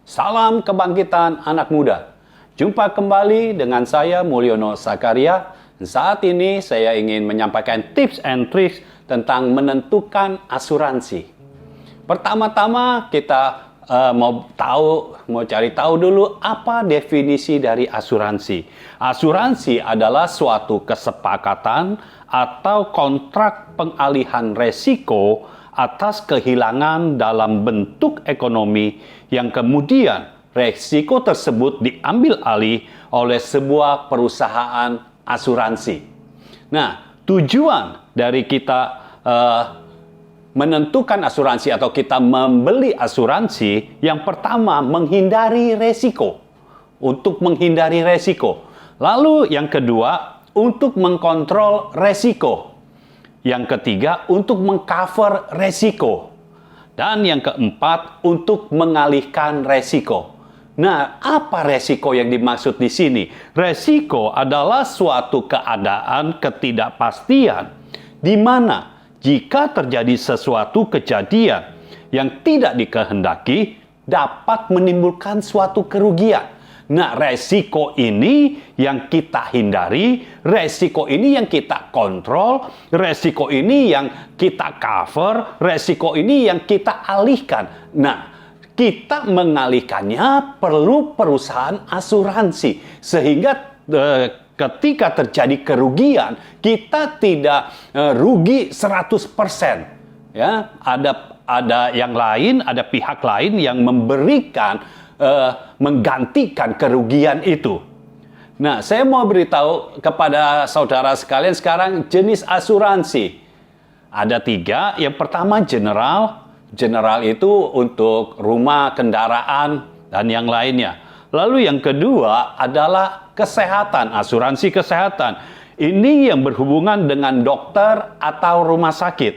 Salam kebangkitan anak muda. Jumpa kembali dengan saya Mulyono Sakaria. Saat ini saya ingin menyampaikan tips and tricks tentang menentukan asuransi. Pertama-tama kita mau cari tahu dulu apa definisi dari asuransi. Asuransi adalah suatu kesepakatan atau kontrak pengalihan resiko atas kehilangan dalam bentuk ekonomi yang kemudian resiko tersebut diambil alih oleh sebuah perusahaan asuransi. Nah, tujuan dari kita menentukan asuransi atau kita membeli asuransi, yang pertama menghindari resiko. Untuk menghindari resiko. Lalu yang kedua, untuk mengkontrol resiko. Yang ketiga, untuk mengcover resiko. Dan yang keempat, untuk mengalihkan resiko. Nah, apa resiko yang dimaksud di sini? Resiko adalah suatu keadaan ketidakpastian di mana jika terjadi sesuatu kejadian yang tidak dikehendaki dapat menimbulkan suatu kerugian. Nah, resiko ini yang kita hindari, resiko ini yang kita kontrol, resiko ini yang kita cover, resiko ini yang kita alihkan. Nah, kita mengalihkannya perlu perusahaan asuransi. Sehingga ketika terjadi kerugian, kita tidak rugi 100%. Ya, ada yang lain, ada pihak lain yang memberikan menggantikan kerugian itu. Nah, saya mau beritahu kepada saudara sekalian sekarang jenis asuransi. Ada 3. Yang pertama general. General itu untuk rumah, kendaraan, dan yang lainnya. Lalu yang kedua adalah kesehatan, asuransi kesehatan. Ini yang berhubungan dengan dokter atau rumah sakit.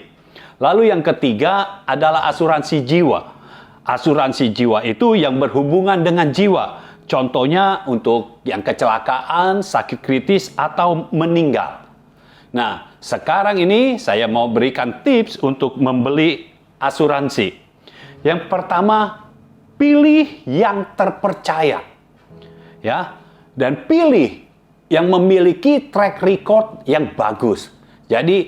Lalu yang ketiga adalah asuransi jiwa. Asuransi jiwa itu yang berhubungan dengan jiwa. Contohnya untuk yang kecelakaan, sakit kritis, atau meninggal. Nah, sekarang ini saya mau berikan tips untuk membeli asuransi. Yang pertama, pilih yang terpercaya. Ya, dan pilih yang memiliki track record yang bagus. Jadi,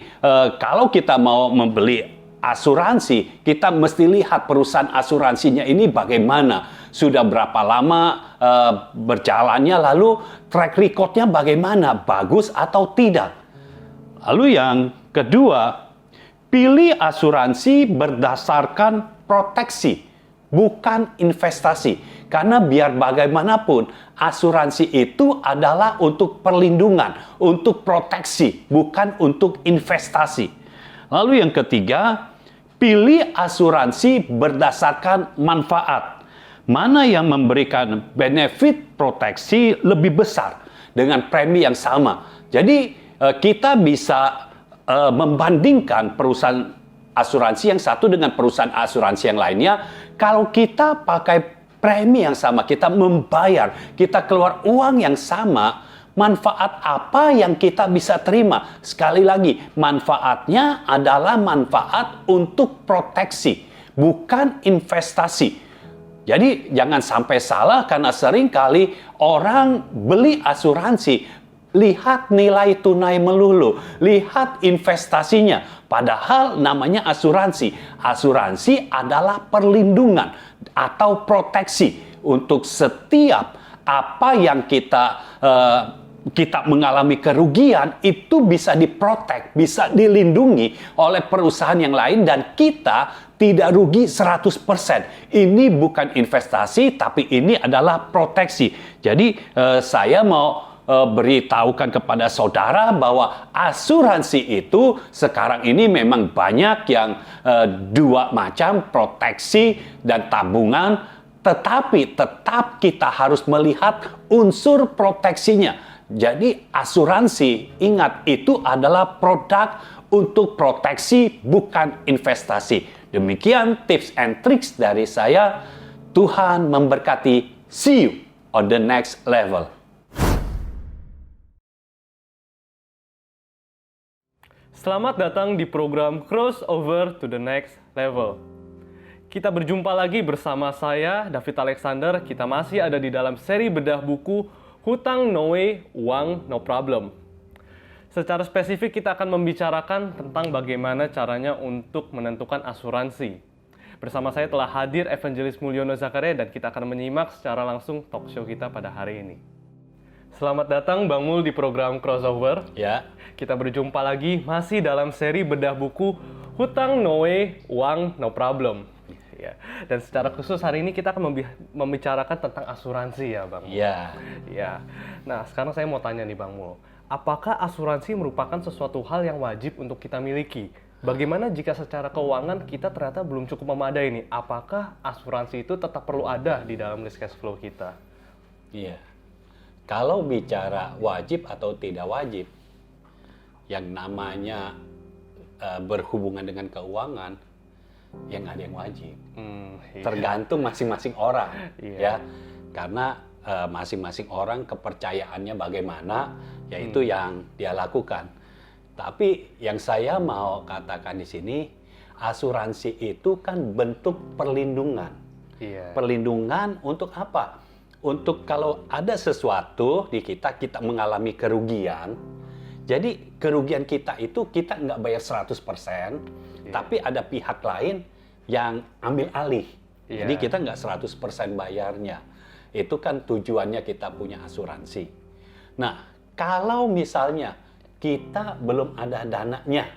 kalau kita mau membeli asuransi, kita mesti lihat perusahaan asuransinya ini bagaimana. Sudah berapa lama berjalannya, lalu track recordnya bagaimana, bagus atau tidak. Lalu yang kedua, pilih asuransi berdasarkan proteksi, bukan investasi. Karena biar bagaimanapun, asuransi itu adalah untuk perlindungan, untuk proteksi, bukan untuk investasi. Lalu yang ketiga, pilih asuransi berdasarkan manfaat. Mana yang memberikan benefit proteksi lebih besar dengan premi yang sama. Jadi kita bisa membandingkan perusahaan asuransi yang satu dengan perusahaan asuransi yang lainnya. Kalau kita pakai premi yang sama, kita membayar, kita keluar uang yang sama, manfaat apa yang kita bisa terima? Sekali lagi, manfaatnya adalah manfaat untuk proteksi, bukan investasi. Jadi jangan sampai salah karena sering kali orang beli asuransi, lihat nilai tunai melulu, lihat investasinya. Padahal namanya asuransi. Asuransi adalah perlindungan atau proteksi untuk setiap apa yang kita mengalami kerugian itu bisa diprotek, bisa dilindungi oleh perusahaan yang lain dan kita tidak rugi 100%. Ini bukan investasi, tapi ini adalah proteksi. Jadi saya mau beritahukan kepada saudara bahwa asuransi itu sekarang ini memang banyak yang dua macam, proteksi dan tabungan, tetapi tetap kita harus melihat unsur proteksinya. Jadi asuransi, ingat, itu adalah produk untuk proteksi, bukan investasi. Demikian tips and tricks dari saya. Tuhan memberkati. See you on the next level. Selamat datang di program Crossover to the Next Level. Kita berjumpa lagi bersama saya, David Alexander. Kita masih ada di dalam seri bedah buku Hutang No Way, Uang No Problem. Secara spesifik kita akan membicarakan tentang bagaimana caranya untuk menentukan asuransi. Bersama saya telah hadir Evangelis Mulyono Zakaria dan kita akan menyimak secara langsung talk show kita pada hari ini. Selamat datang Bang Mul di program Crossover. Ya. Kita berjumpa lagi masih dalam seri bedah buku Hutang No Way, Uang No Problem. Ya. Dan secara khusus hari ini kita akan membicarakan tentang asuransi ya Bang Mul. Ya. Ya. Nah sekarang saya mau tanya nih Bang Mul, apakah asuransi merupakan sesuatu hal yang wajib untuk kita miliki? Bagaimana jika secara keuangan kita ternyata belum cukup memadai nih? Apakah asuransi itu tetap perlu ada di dalam list cash flow kita? Iya. Kalau bicara wajib atau tidak wajib, yang namanya berhubungan dengan keuangan, yang ada yang wajib. Iya. Tergantung masing-masing orang, Iya. ya. Karena masing-masing orang kepercayaannya bagaimana, yaitu yang dia lakukan. Tapi yang saya mau katakan di sini, asuransi itu kan bentuk perlindungan. Iya. Perlindungan untuk apa? Untuk kalau ada sesuatu di kita mengalami kerugian, jadi kerugian kita itu kita nggak bayar 100%, tapi ada pihak lain yang ambil alih. Iya. Jadi kita nggak 100% bayarnya. Itu kan tujuannya kita punya asuransi. Nah, kalau misalnya kita belum ada dananya,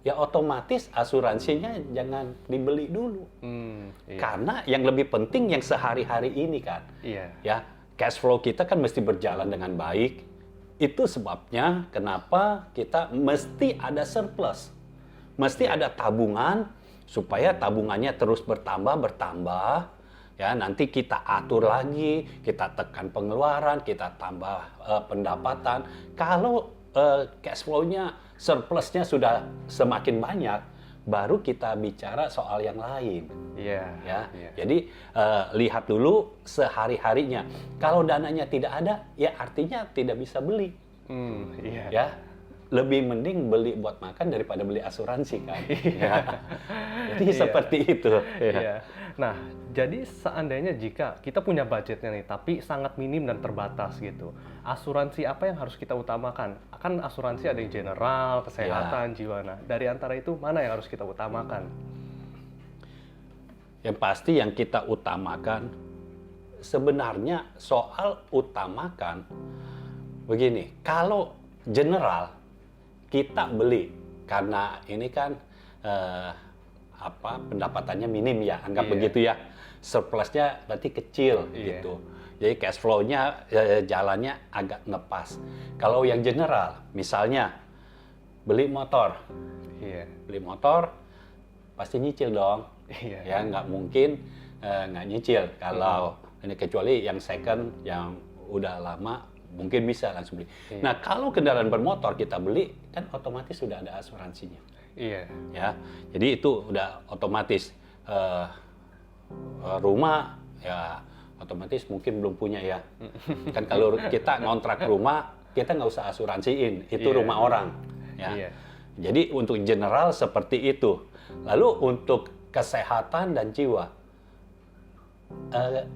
ya otomatis asuransinya jangan dibeli dulu. Iya. Karena yang lebih penting yang sehari-hari ini kan, Iya. ya cash flow kita kan mesti berjalan dengan baik. Itu sebabnya kenapa kita mesti ada surplus, mesti ada tabungan supaya tabungannya terus bertambah. Ya nanti kita atur lagi, kita tekan pengeluaran, kita tambah pendapatan. Kalau cash flow-nya, surplusnya sudah semakin banyak, baru kita bicara soal yang lain. Iya. Ya, Iya. jadi lihat dulu sehari-harinya. Kalau dananya tidak ada, ya artinya tidak bisa beli. Iya. Ya, lebih mending beli buat makan daripada beli asuransi kan. Ya. Jadi Iya. seperti itu. Ya. Iya. Nah, jadi seandainya jika kita punya budgetnya nih, tapi sangat minim dan terbatas gitu, asuransi apa yang harus kita utamakan? Kan asuransi ada yang general, kesehatan, jiwa. Nah, dari antara itu mana yang harus kita utamakan? Yang pasti yang kita utamakan, sebenarnya soal utamakan, begini, kalau general kita beli karena ini kan pendapatannya minim ya, anggap Iya. begitu ya, surplusnya berarti kecil Iya. gitu. Jadi cash flow-nya jalannya agak ngepas. Kalau yang general, misalnya beli motor, Iya. pasti nyicil dong. Iya. Ya nggak mungkin nggak nyicil. Kalau ini kecuali yang second yang udah lama mungkin bisa langsung beli. Iya. Nah kalau kendaraan bermotor kita beli kan otomatis sudah ada asuransinya. Iya. Ya, jadi itu udah otomatis. Rumah ya otomatis mungkin belum punya ya. Kan kalau kita ngontrak rumah kita nggak usah asuransiin, itu Iya. rumah orang. Ya. Iya. Jadi untuk general seperti itu. Lalu untuk kesehatan dan jiwa,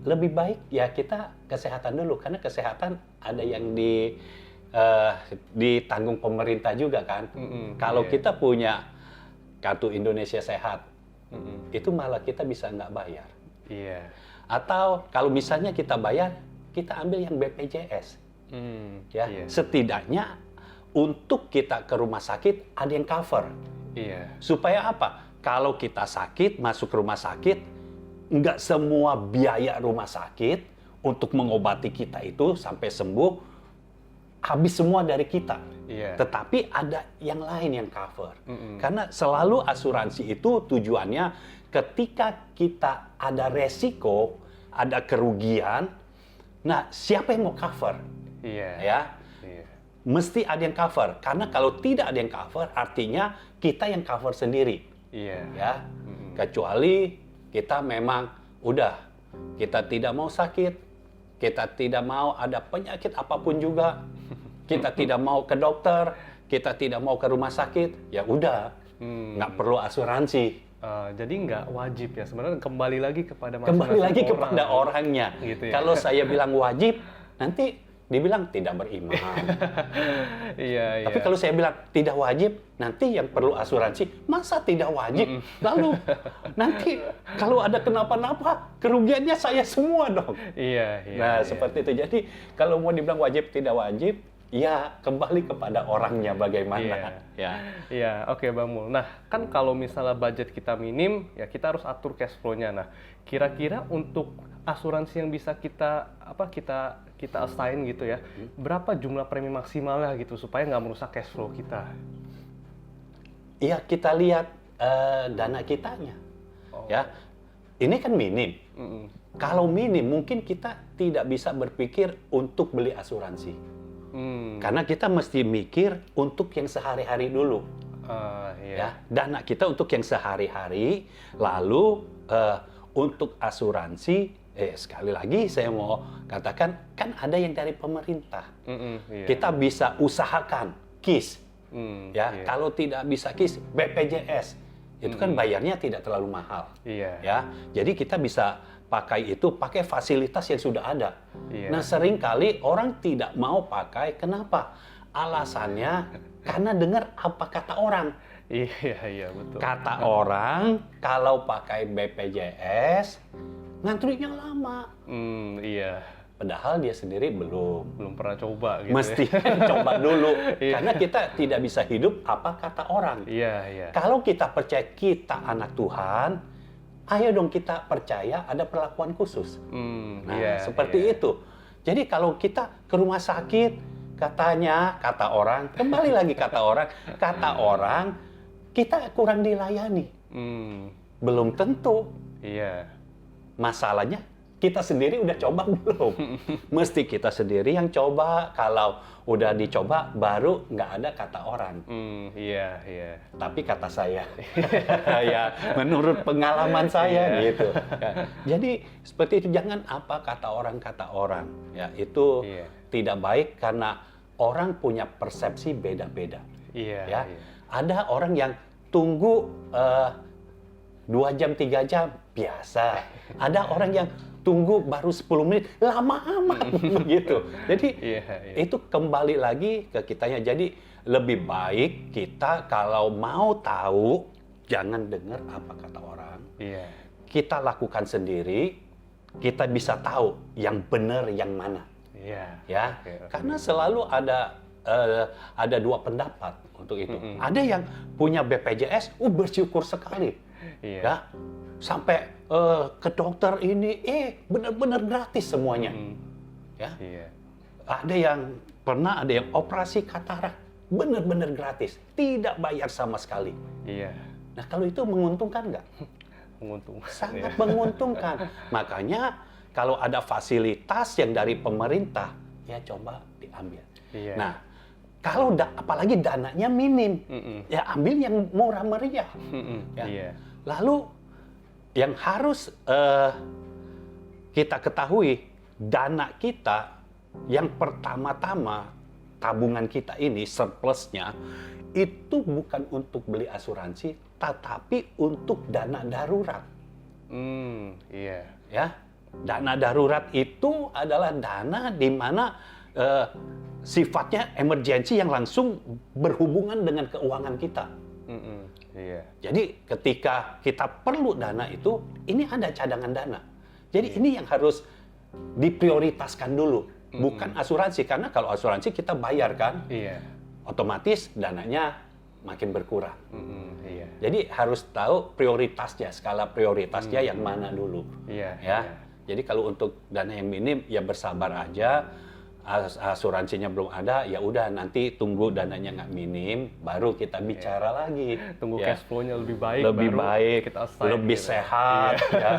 lebih baik ya kita kesehatan dulu karena kesehatan ada yang ditanggung pemerintah juga kan. Kalau iya. kita punya kartu Indonesia Sehat, itu malah kita bisa nggak bayar. Iya. Atau kalau misalnya kita bayar, kita ambil yang BPJS. Ya, Iya. setidaknya untuk kita ke rumah sakit ada yang cover. Iya. Supaya apa? Kalau kita sakit, masuk rumah sakit, nggak semua biaya rumah sakit untuk mengobati kita itu sampai sembuh, habis semua dari kita. Iya. Tetapi ada yang lain yang cover. Karena selalu asuransi itu tujuannya ketika kita ada resiko, ada kerugian, nah siapa yang mau cover? Iya. Ya, Iya. mesti ada yang cover. Karena kalau tidak ada yang cover, artinya kita yang cover sendiri. Iya. Ya, kecuali kita memang udah kita tidak mau sakit, kita tidak mau ada penyakit apapun juga, kita tidak mau ke dokter, kita tidak mau ke rumah sakit, ya udah, nggak perlu asuransi. Jadi nggak wajib ya, sebenarnya kembali lagi kepada Kembali masing-masing lagi orang. kepada orangnya. Gitu ya. Kalau saya bilang wajib, nanti dibilang tidak beriman. Iya, Tapi iya. kalau saya bilang tidak wajib, nanti yang perlu asuransi, masa tidak wajib? Lalu nanti kalau ada kenapa-napa, kerugiannya saya semua dong. Iya, iya. Nah, iya. seperti itu. Jadi, kalau mau dibilang wajib, tidak wajib, ya kembali kepada orangnya bagaimana. Iya. Ya. Iya, oke Bang Mul. Nah, kan kalau misalnya budget kita minim, ya kita harus atur cash flow-nya. Nah, kira-kira untuk asuransi yang bisa kita assign gitu ya, berapa jumlah premi maksimalnya gitu supaya nggak merusak cash flow kita? Iya, kita lihat dana kitanya. Oh. Ya, ini kan minim. Mm-mm. Kalau minim, mungkin kita tidak bisa berpikir untuk beli asuransi. Karena kita mesti mikir untuk yang sehari-hari dulu. Iya. Ya, dana kita untuk yang sehari-hari, lalu untuk asuransi, sekali lagi saya mau katakan, kan ada yang dari pemerintah. Iya. Kita bisa usahakan KIS. Ya, Iya. kalau tidak bisa KIS, BPJS. Itu kan bayarnya tidak terlalu mahal. Iya. Ya, jadi kita bisa pakai fasilitas yang sudah ada. Iya. Nah, seringkali orang tidak mau pakai. Kenapa? Alasannya karena dengar apa kata orang. Iya, iya betul. Kata orang kalau pakai BPJS ngantrinya lama. Iya. Padahal dia sendiri belum. Belum pernah coba gitu. Mesti coba dulu. Karena kita tidak bisa hidup apa kata orang. Iya, iya. Kalau kita percaya kita anak Tuhan, ayo dong kita percaya ada perlakuan khusus. Nah, iya, seperti iya. itu. Jadi kalau kita ke rumah sakit, kata orang, kembali lagi kata orang, kita kurang dilayani. Belum tentu. Iya. Masalahnya kita sendiri udah coba belum? Mesti kita sendiri yang coba. Kalau udah dicoba, baru nggak ada kata orang. Iya, iya. Tapi kata saya, ya menurut pengalaman saya gitu. Ya. Jadi seperti itu, jangan apa kata orang. Ya, itu Iya. tidak baik karena orang punya persepsi beda-beda. Iya, Ya, iya. ada orang yang tunggu 2 jam 3 jam biasa. Ada orang yang tunggu baru 10 menit, lama amat begitu. Jadi Iya, iya. itu kembali lagi ke kitanya. Jadi lebih baik kita kalau mau tahu, jangan dengar apa kata orang. Iya. Kita lakukan sendiri, kita bisa tahu yang benar yang mana. Iya. Ya, Oke. karena selalu ada dua pendapat untuk itu. Ada yang punya BPJS, bersyukur sekali. Iya. Ya, sampai ke dokter ini, benar-benar gratis semuanya. Ya, Iya. ada yang operasi katarak, benar-benar gratis, tidak bayar sama sekali. Iya. Nah, kalau itu menguntungkan nggak? Menguntungkan. Sangat Iya. menguntungkan. Makanya kalau ada fasilitas yang dari pemerintah, ya coba diambil. Iya. Nah, kalau apalagi dananya minim, ya ambil yang murah meriah. Ya. Iya. Lalu yang harus kita ketahui, dana kita yang pertama-tama tabungan kita ini surplusnya itu bukan untuk beli asuransi, tetapi untuk dana darurat. Iya. Ya, dana darurat itu adalah dana di mana sifatnya emergensi yang langsung berhubungan dengan keuangan kita. Iya. Jadi ketika kita perlu dana itu, ini ada cadangan dana. Jadi ini yang harus diprioritaskan dulu, bukan asuransi. Karena kalau asuransi kita bayar kan, Iya. otomatis dananya makin berkurang. Iya. Jadi harus tahu prioritasnya, skala prioritasnya yang mana dulu. Iya. Ya. Iya. Jadi kalau untuk dana yang minim ya bersabar aja. Asuransinya belum ada, ya udah nanti tunggu dananya nggak minim, baru kita bicara lagi. Tunggu Ya. cash flow-nya lebih baik. Lebih baru baik, kita assign lebih gitu. sehat, ya.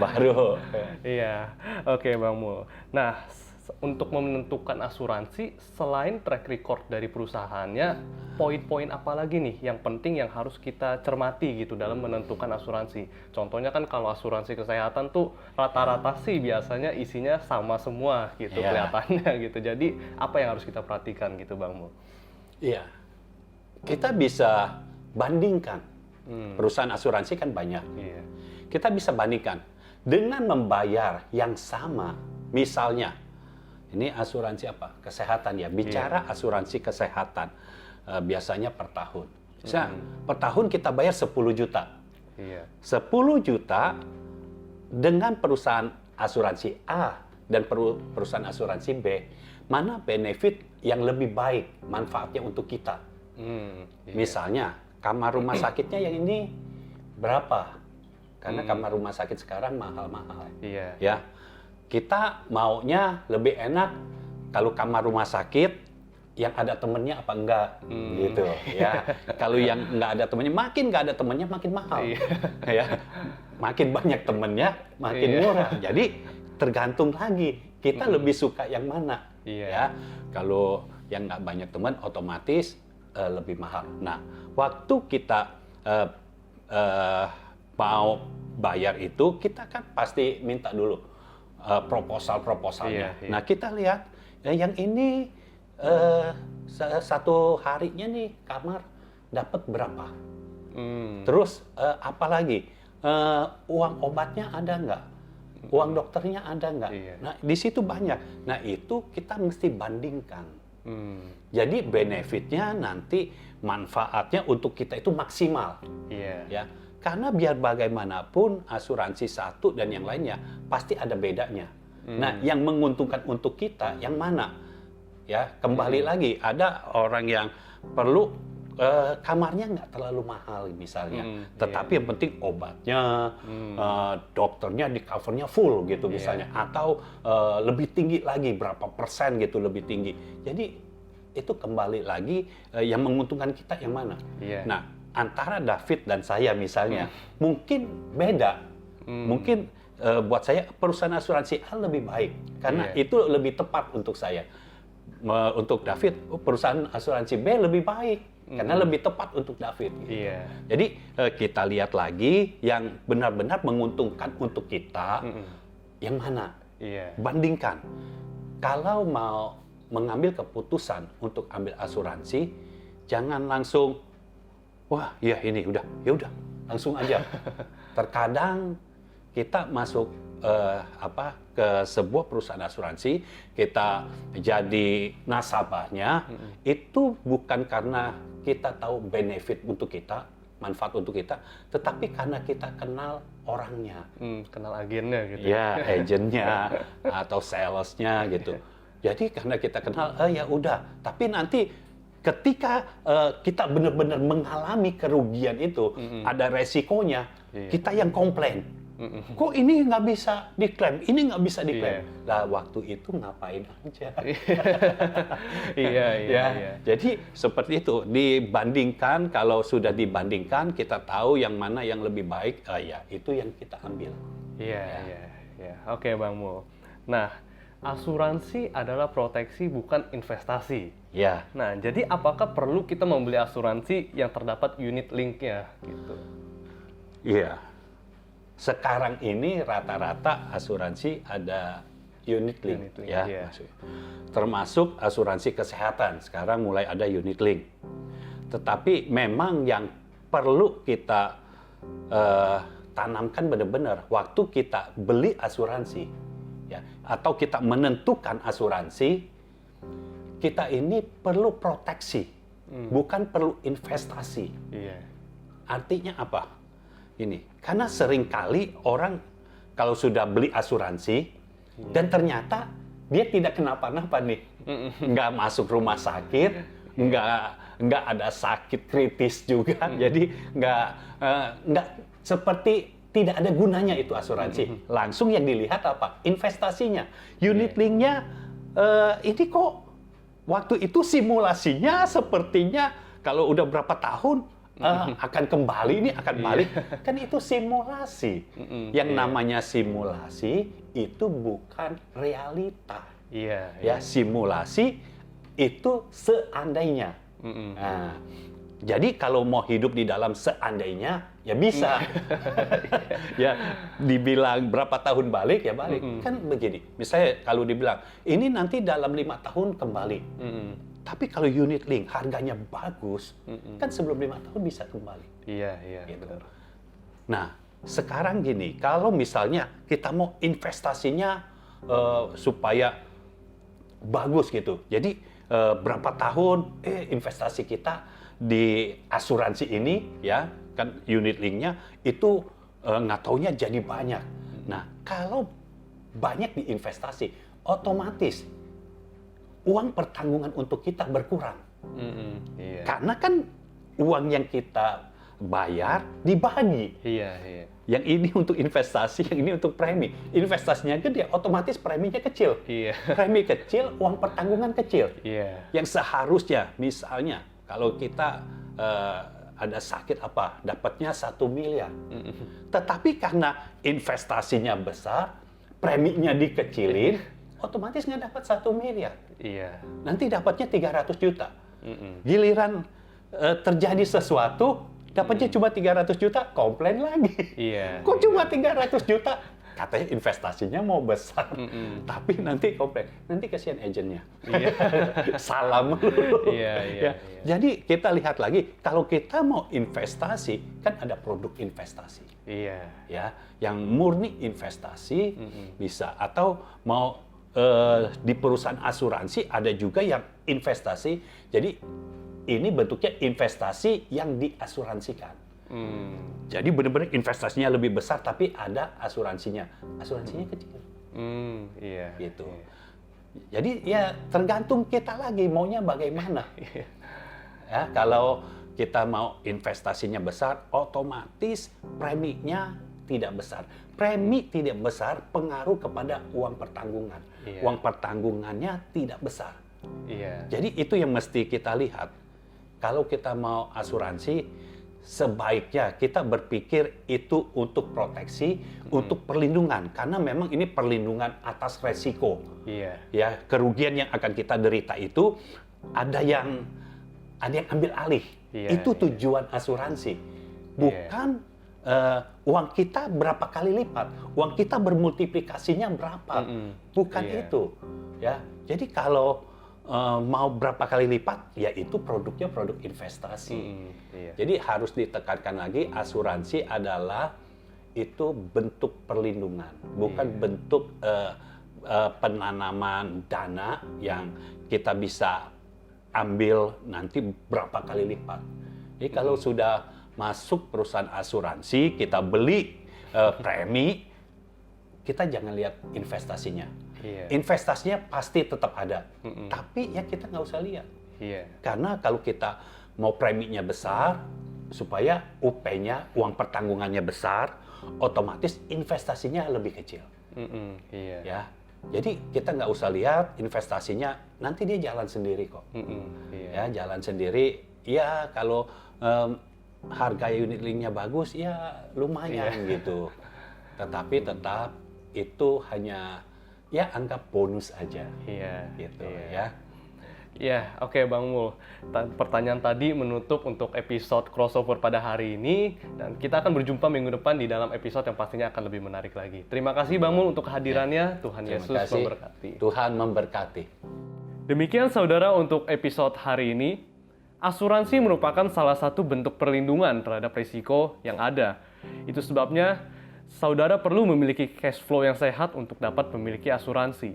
Baru. Iya, oke Bang Mul. Nah, untuk menentukan asuransi, selain track record dari perusahaannya, poin-poin apa lagi nih yang penting yang harus kita cermati gitu dalam menentukan asuransi? Contohnya kan kalau asuransi kesehatan tuh rata-rata sih biasanya isinya sama semua gitu Iya. kelihatannya gitu. Jadi apa yang harus kita perhatikan gitu Bang Mul? Iya. Kita bisa bandingkan Perusahaan asuransi kan banyak. Iya. Kita bisa bandingkan dengan membayar yang sama. Misalnya, ini asuransi apa? Kesehatan ya. Bicara asuransi kesehatan, biasanya per tahun. Misalnya, per tahun kita bayar 10 juta. Iya. 10 juta dengan perusahaan asuransi A dan perusahaan asuransi B, mana benefit yang lebih baik manfaatnya untuk kita? Iya. Misalnya, kamar rumah sakitnya yang ini berapa? Karena kamar rumah sakit sekarang mahal-mahal. Iya. Ya, kita maunya lebih enak kalau kamar rumah sakit yang ada temennya apa enggak, gitu ya. Kalau yang nggak ada temennya, makin nggak ada temennya makin mahal, ya. Makin banyak temennya makin murah. Jadi tergantung lagi kita lebih suka yang mana, ya. Kalau yang nggak banyak teman, otomatis lebih mahal. Nah, waktu kita mau bayar itu, kita kan pasti minta dulu proposalnya. Iya. Nah, kita lihat yang ini satu harinya nih kamar dapat berapa. Terus apalagi uang obatnya ada nggak? Uang dokternya ada nggak? Iya. Nah, di situ banyak. Nah, itu kita mesti bandingkan. Jadi benefitnya nanti manfaatnya untuk kita itu maksimal. Iya. Ya, karena biar bagaimanapun asuransi satu dan yang lainnya pasti ada bedanya. Nah, yang menguntungkan untuk kita yang mana? Ya, kembali lagi ada orang yang perlu kamarnya nggak terlalu mahal misalnya, tetapi yang penting obatnya, dokternya di covernya full gitu misalnya, atau lebih tinggi lagi berapa persen gitu lebih tinggi. Jadi itu kembali lagi yang menguntungkan kita yang mana. Nah, antara David dan saya misalnya mungkin beda, mungkin buat saya perusahaan asuransi A lebih baik karena itu lebih tepat untuk saya. Untuk David, perusahaan asuransi B lebih baik karena lebih tepat untuk David. Gitu. Jadi kita lihat lagi yang benar-benar menguntungkan untuk kita yang mana. Bandingkan. Kalau mau mengambil keputusan untuk ambil asuransi, jangan langsung, wah ya ini udah, ya udah langsung aja. Terkadang kita masuk ke sebuah perusahaan asuransi, kita jadi nasabahnya, itu bukan karena kita tahu benefit untuk kita, manfaat untuk kita, tetapi karena kita kenal orangnya. Kenal agennya gitu. Ya, agennya atau salesnya gitu. Jadi karena kita kenal, ya udah. Tapi nanti ketika kita benar-benar mengalami kerugian itu, ada resikonya, kita yang komplain. Kok ini nggak bisa diklaim, ini nggak bisa diklaim. Lah waktu itu ngapain aja? Iya. Jadi seperti itu, dibandingkan, kalau sudah dibandingkan kita tahu yang mana yang lebih baik, ya itu yang kita ambil. Iya. Oke Bang Mo. Nah, asuransi adalah proteksi bukan investasi. Ya. Nah, jadi apakah perlu kita membeli asuransi yang terdapat unit link-nya gitu? Iya. Sekarang ini rata-rata asuransi ada unit link, ya. Termasuk asuransi kesehatan sekarang mulai ada unit link. Tetapi memang yang perlu kita tanamkan benar-benar waktu kita beli asuransi, ya, atau kita menentukan asuransi, kita ini perlu proteksi, bukan perlu investasi. Artinya apa? Ini, karena seringkali orang kalau sudah beli asuransi dan ternyata dia tidak kenapa-napa nih, nggak masuk rumah sakit, nggak ada sakit kritis juga, jadi nggak seperti tidak ada gunanya itu asuransi. Langsung yang dilihat apa? Investasinya, unit linknya, ini kok waktu itu simulasinya sepertinya kalau udah berapa tahun akan kembali, ini akan balik. Kan itu simulasi. Yang namanya simulasi itu bukan realita. Ya, simulasi itu seandainya. Nah, jadi kalau mau hidup di dalam seandainya, ya bisa. Ya, dibilang berapa tahun balik, ya balik. Kan begini, misalnya kalau dibilang, ini nanti dalam 5 tahun kembali. Tapi kalau unit link harganya bagus, kan sebelum 5 tahun bisa kembali. Iya, iya, Gitu. benar. Nah, sekarang gini, kalau misalnya kita mau investasinya supaya bagus gitu. Jadi berapa tahun investasi kita di asuransi ini ya kan unit linknya itu nggak taunya jadi banyak. Nah, kalau banyak diinvestasi, otomatis uang pertanggungan untuk kita berkurang. Iya. Karena kan uang yang kita bayar dibagi. Iya, iya. Yang ini untuk investasi, yang ini untuk premi. Investasinya gede, otomatis preminya kecil. Iya. Premi kecil, uang pertanggungan kecil. Iya. Yang seharusnya, misalnya, kalau kita ada sakit apa, dapatnya 1 miliar. Tetapi karena investasinya besar, preminya dikecilin, otomatis nggak dapat 1 miliar. Iya. Nanti dapatnya 300 juta. Giliran terjadi sesuatu, dapatnya cuma 300 juta, komplain lagi. Iya. Kok cuma 300 juta? Katanya investasinya mau besar, tapi nanti komplain. Nanti kasihan agennya. Iya. Salam. Iya, iya, iya. Jadi kita lihat lagi, kalau kita mau investasi, kan ada produk investasi. Iya. Ya, yang murni investasi bisa, atau mau di perusahaan asuransi ada juga yang investasi. Jadi ini bentuknya investasi yang diasuransikan. Jadi benar-benar investasinya lebih besar, tapi ada asuransinya. Asuransinya kecil. Iya. Gitu. Iya. Jadi ya tergantung kita lagi maunya bagaimana. Ya, kalau kita mau investasinya besar, otomatis preminya tidak besar. Premi tidak besar pengaruh kepada uang pertanggungan. Iya. Uang pertanggungannya tidak besar. Iya. Jadi itu yang mesti kita lihat. Kalau kita mau asuransi, sebaiknya kita berpikir itu untuk proteksi, untuk perlindungan. Karena memang ini perlindungan atas resiko. Iya. Ya, kerugian yang akan kita derita itu ada yang ambil alih. Iya, Itu iya. tujuan asuransi. Bukan uang kita berapa kali lipat, uang kita bermultiplikasinya berapa. Bukan Iya. itu. Ya. Jadi kalau mau berapa kali lipat, ya itu produknya produk investasi. Iya. Jadi harus ditekankan lagi, asuransi adalah itu bentuk perlindungan, bukan bentuk penanaman dana yang kita bisa ambil nanti berapa kali lipat. Jadi kalau sudah masuk perusahaan asuransi, kita beli premi, kita jangan lihat investasinya. Iya. Investasinya pasti tetap ada, tapi ya kita nggak usah lihat. Iya. Karena kalau kita mau preminya besar, supaya UP-nya, uang pertanggungannya besar, otomatis investasinya lebih kecil. Iya. Ya, jadi kita nggak usah lihat investasinya, nanti dia jalan sendiri kok. Iya. Ya, jalan sendiri. Ya, kalau harga unit linknya bagus, ya lumayan gitu. Tetapi tetap itu hanya ya anggap bonus aja. Iya. Gitu Iya. ya. Ya, oke Bang Mul. Pertanyaan tadi menutup untuk episode crossover pada hari ini, dan kita akan berjumpa minggu depan di dalam episode yang pastinya akan lebih menarik lagi. Terima kasih Bang Mul untuk kehadirannya. Tuhan Terima Yesus kasih. memberkati. Tuhan memberkati. Demikian saudara untuk episode hari ini. Asuransi merupakan salah satu bentuk perlindungan terhadap risiko yang ada. Itu sebabnya saudara perlu memiliki cash flow yang sehat untuk dapat memiliki asuransi.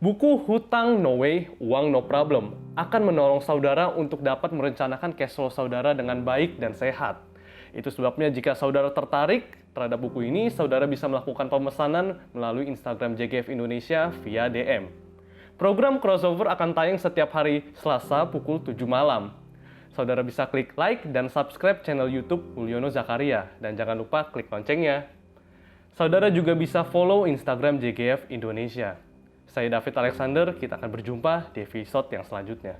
Buku Hutang No Way, Uang No Problem akan menolong saudara untuk dapat merencanakan cash flow saudara dengan baik dan sehat. Itu sebabnya jika saudara tertarik terhadap buku ini, saudara bisa melakukan pemesanan melalui Instagram JGF Indonesia via DM. Program crossover akan tayang setiap hari Selasa pukul 7 malam. Saudara bisa klik like dan subscribe channel YouTube Mulyono Zakaria, dan jangan lupa klik loncengnya. Saudara juga bisa follow Instagram JGF Indonesia. Saya David Alexander, kita akan berjumpa di episode yang selanjutnya.